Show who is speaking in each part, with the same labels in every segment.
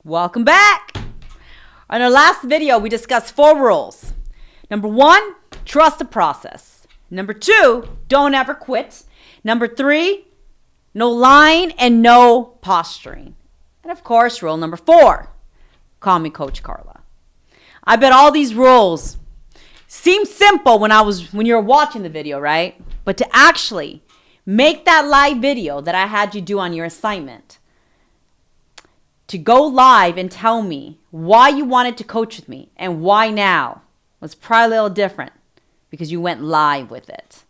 Speaker 1: Welcome back. On our last video, we discussed 4 rules. Number 1, trust the process. Number 2, don't ever quit. Number 3, no lying and no posturing. And of course, rule number 4, call me Coach Carla. I bet all these rules seem simple when you were watching the video, right? But to actually make that live video that I had you do on your assignment, to go live and tell me why you wanted to coach with me and why now was probably a little different because you went live with it.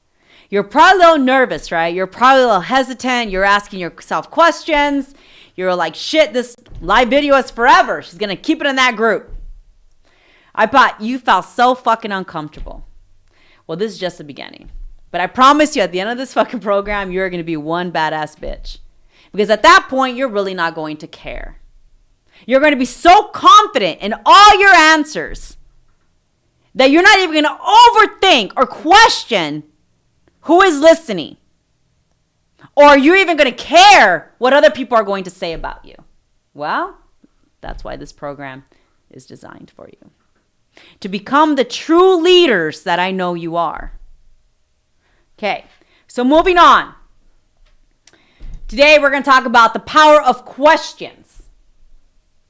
Speaker 1: You're probably a little nervous, right? You're probably a little hesitant. You're asking yourself questions. You're like, shit, this live video is forever. She's going to keep it in that group. I bet you felt so fucking uncomfortable. Well, this is just the beginning. But I promise you, at the end of this fucking program, you're going to be one badass bitch. Because at that point, you're really not going to care. You're going to be so confident in all your answers that you're not even going to overthink or question who is listening. Or you're even going to care what other people are going to say about you. Well, that's why this program is designed for you. To become the true leaders that I know you are. Okay, so moving on. Today we're going to talk about the power of questions.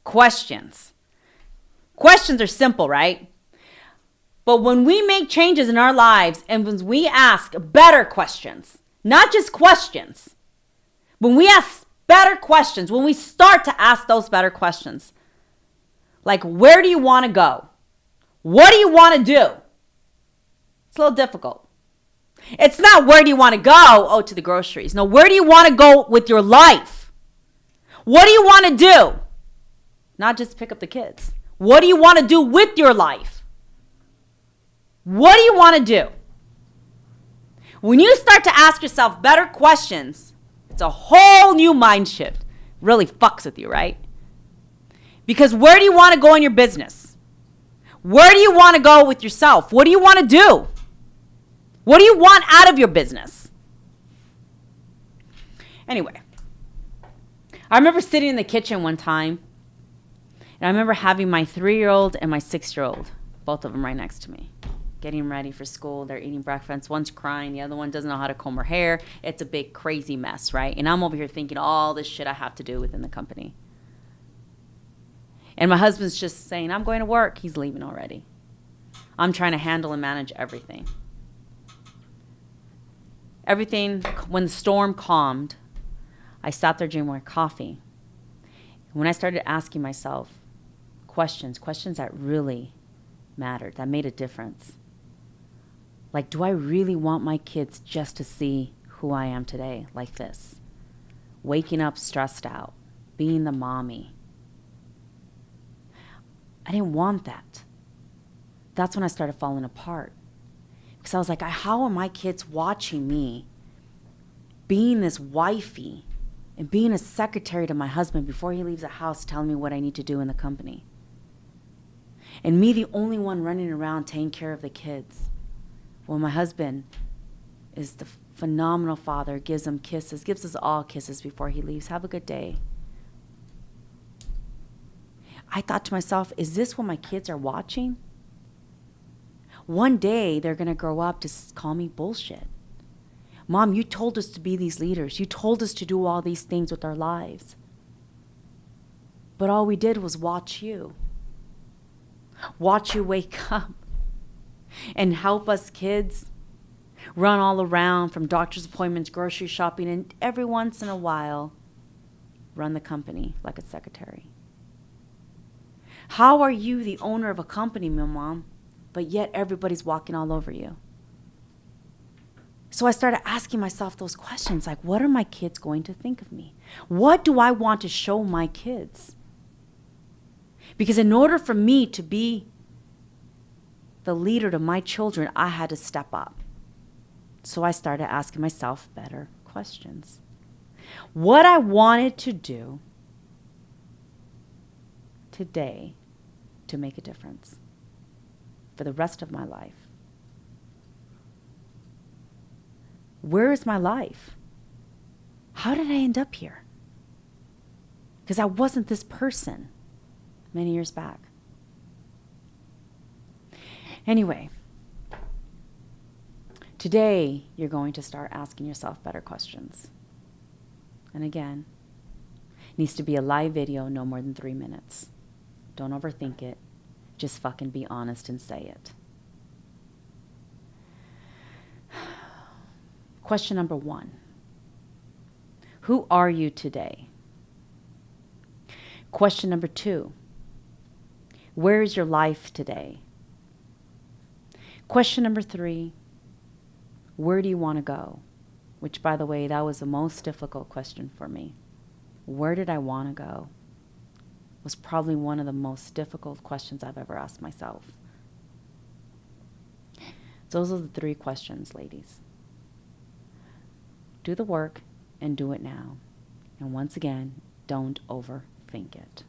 Speaker 1: Questions are simple, right? But when we make changes in our lives and when we ask better questions, not just questions, when we ask better questions, when we start to ask those better questions, like where do you want to go? What do you want to do? It's a little difficult. It's not where do you want to go? Oh, to the groceries. No, where do you want to go with your life? What do you want to do? Not just pick up the kids. What do you want to do with your life? What do you want to do? When you start to ask yourself better questions, it's a whole new mind shift. Really fucks with you, right? Because where do you want to go in your business? Where do you want to go with yourself? What do you want to do? What do you want out of your business? Anyway, I remember sitting in the kitchen one time, and I remember having my 3-year-old and my 6-year-old, both of them right next to me, getting ready for school. They're eating breakfast. One's crying. The other one doesn't know how to comb her hair. It's a big, crazy mess, right? And I'm over here thinking all this shit I have to do within the company. And my husband's just saying, I'm going to work. He's leaving already. I'm trying to handle and manage everything. When the storm calmed, I sat there drinking my coffee. And when I started asking myself questions that really mattered, that made a difference. Like, do I really want my kids just to see who I am today, like this? Waking up stressed out, being the mommy. I didn't want that. That's when I started falling apart. Because I was like, how are my kids watching me being this wifey and being a secretary to my husband before he leaves the house telling me what I need to do in the company? And me, the only one running around taking care of the kids. Well, my husband is the phenomenal father, gives them kisses, gives us all kisses before he leaves. Have a good day. I thought to myself, is this what my kids are watching? One day, they're going to grow up to call me bullshit. Mom, you told us to be these leaders. You told us to do all these things with our lives. But all we did was watch you. Watch you wake up and help us kids run all around from doctor's appointments, grocery shopping, and every once in a while, run the company like a secretary. How are you the owner of a company, my mom, but yet everybody's walking all over you? So I started asking myself those questions, like, what are my kids going to think of me? What do I want to show my kids? Because in order for me to be the leader to my children, I had to step up. So I started asking myself better questions. What I wanted to do today to make a difference for the rest of my life. Where is my life? How did I end up here? Because I wasn't this person. many years back. Anyway, today you're going to start asking yourself better questions. And again, it needs to be a live video, no more than 3 minutes. Don't overthink it. Just fucking be honest and say it. Question number 1. Who are you today? Question number 2. Where is your life today? Question number 3. Where do you want to go? Which, by the way, that was the most difficult question for me. Where did I want to go? Was probably one of the most difficult questions I've ever asked myself. Those are the 3 questions, ladies. Do the work and do it now. And once again, don't overthink it.